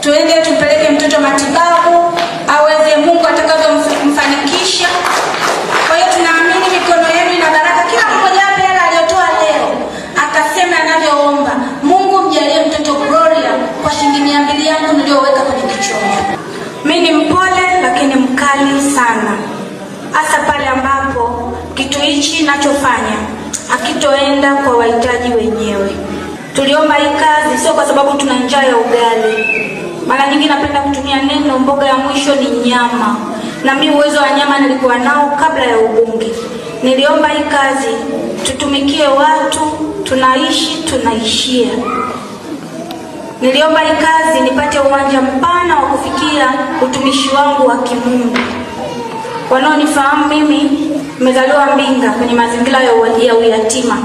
tuende tumpeleke mtoto matibabu aweze Mungu atakavyomfanikisha. Kwa hiyo tunaamini mikono yenu ina baraka. Kila mmoja hapa hela aliyotoa leo akasema anavyoomba, Mungu mjalie mtoto Gloria kwa shilingi 200 yangu niliyoweka kwenye kichongo. Mimi ni mpole lakini mkali sana, hasa pale ambapo kitu hichi ninachofanya hakitoenda kwa wahitaji wenyewe. Tuliomba hii kazi sio kwa sababu tuna njaa ya ugali. Mara nyingi napenda kutumia neno mboga ya mwisho ni nyama. Na mimi uwezo wa nyama nilikuwa nao kabla ya ubunge. Niliomba hii kazi tutumikie watu, tunaishi, tunaishia. Niliomba hii kazi nipate uwanja mpana wa kufikia utumishi wangu wa kimungu. Wanaonifahamu mimi nimezaliwa Mbinga kwenye mazingira ya uyatima.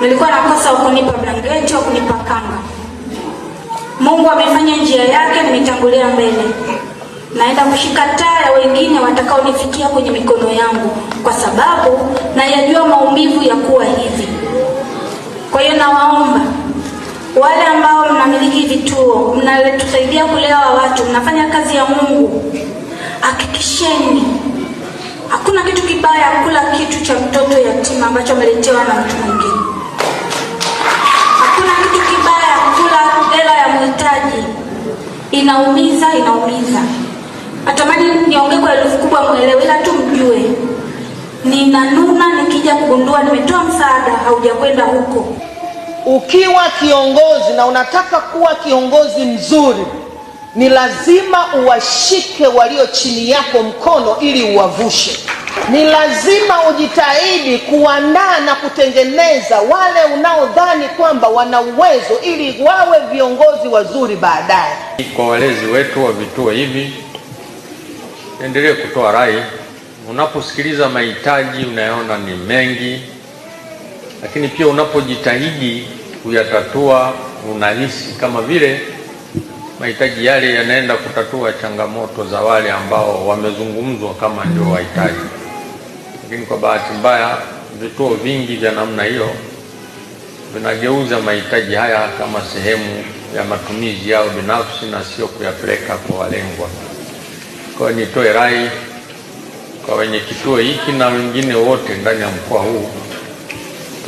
Nilikuwa nakosa kunipa blanketi au kunipa kanga. Mungu amefanya njia yake, nimetangulia mbele. Naenda kushika taa ya wengine watakaonifikia kwenye mikono yangu, kwa sababu nayajua maumivu ya kuwa hivi. Kwa hiyo nawaomba wale ambao mnamiliki vituo, mnatusaidia kulea watu, mnafanya kazi ya Mungu, hakikisheni hakuna kitu kibaya kula kitu cha mtoto yatima ambacho ameletewa na mtu mwingine. Hakuna kitu kibaya kula hela ya mhitaji. Inaumiza. Natamani niongee kwa herufi kubwa muelewe, ila tu mjue ninanuna nikija kugundua nimetoa msaada haujakwenda huko. Ukiwa kiongozi na unataka kuwa kiongozi mzuri, ni lazima uwashike walio chini yako mkono ili uwavushe. Ni lazima ujitahidi kuandaa na kutengeneza wale unaodhani kwamba wana uwezo ili wawe viongozi wazuri baadaye. Kwa walezi wetu wa vituo hivi, endelee kutoa rai. Unaposikiliza mahitaji unayaona ni mengi, lakini pia unapojitahidi kuyatatua unahisi kama vile mahitaji yale yanaenda kutatua changamoto za wale ambao wamezungumzwa kama ndio wahitaji. Lakini kwa bahati mbaya vituo vingi vya namna hiyo vinageuza mahitaji haya kama sehemu ya matumizi yao binafsi na sio kuyapeleka kwa walengwa. Kwa hiyo nitoe rai kwa wenye kituo hiki na wengine wote ndani ya mkoa huu,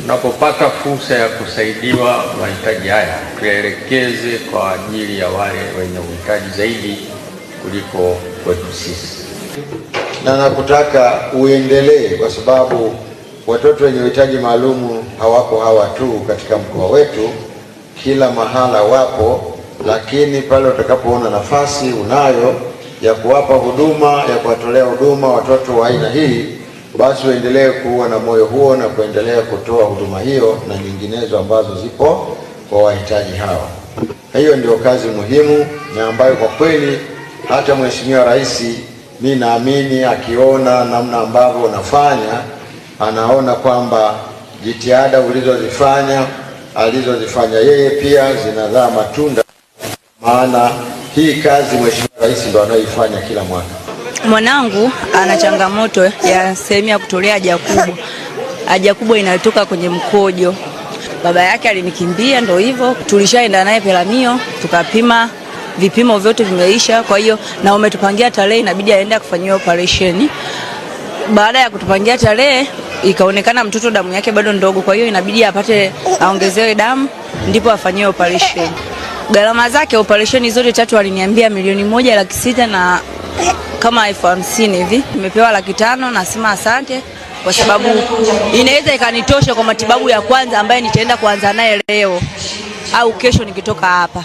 tunapopata fursa ya kusaidiwa mahitaji haya tuyaelekeze kwa ajili ya wale wenye uhitaji zaidi kuliko kwetu sisi. Na nakutaka uendelee, kwa sababu watoto wenye uhitaji maalumu hawako hawa tu katika mkoa wetu, kila mahala wapo. Lakini pale utakapoona nafasi unayo ya kuwapa huduma, ya kuwatolea huduma watoto wa aina hii, basi uendelee kuwa na moyo huo na kuendelea kutoa huduma hiyo na nyinginezo ambazo zipo kwa wahitaji hawa. Hiyo ndio kazi muhimu na ambayo kwa kweli hata Mheshimiwa Rais, mimi naamini akiona namna ambavyo unafanya, anaona kwamba jitihada alizozifanya yeye pia zinazaa matunda, maana hii kazi Mheshimiwa Rais ndo anayoifanya kila mwaka. Mwanangu ana changamoto ya sehemu ya kutolea haja kubwa. Haja kubwa inatoka kwenye mkojo. Baba yake alinikimbia, ndio hivyo. Tulishaenda naye Pelamio, tukapima, vipimo vyote vimeisha. Kwa hiyo na umetupangia tarehe, inabidi aende kufanyiwa operation. Baada ya kutupangia tarehe, ikaonekana mtoto damu yake bado ndogo, kwa hiyo inabidi aongezewe damu ndipo afanyiwe operation. Gharama zake operation zote tatu aliniambia 1,600,000 na kama 50,000 hivi. Nimepewa 500,000, nasema asante kwa sababu inaweza ikanitosha kwa matibabu ya kwanza ambaye nitaenda kuanza naye leo au kesho nikitoka hapa.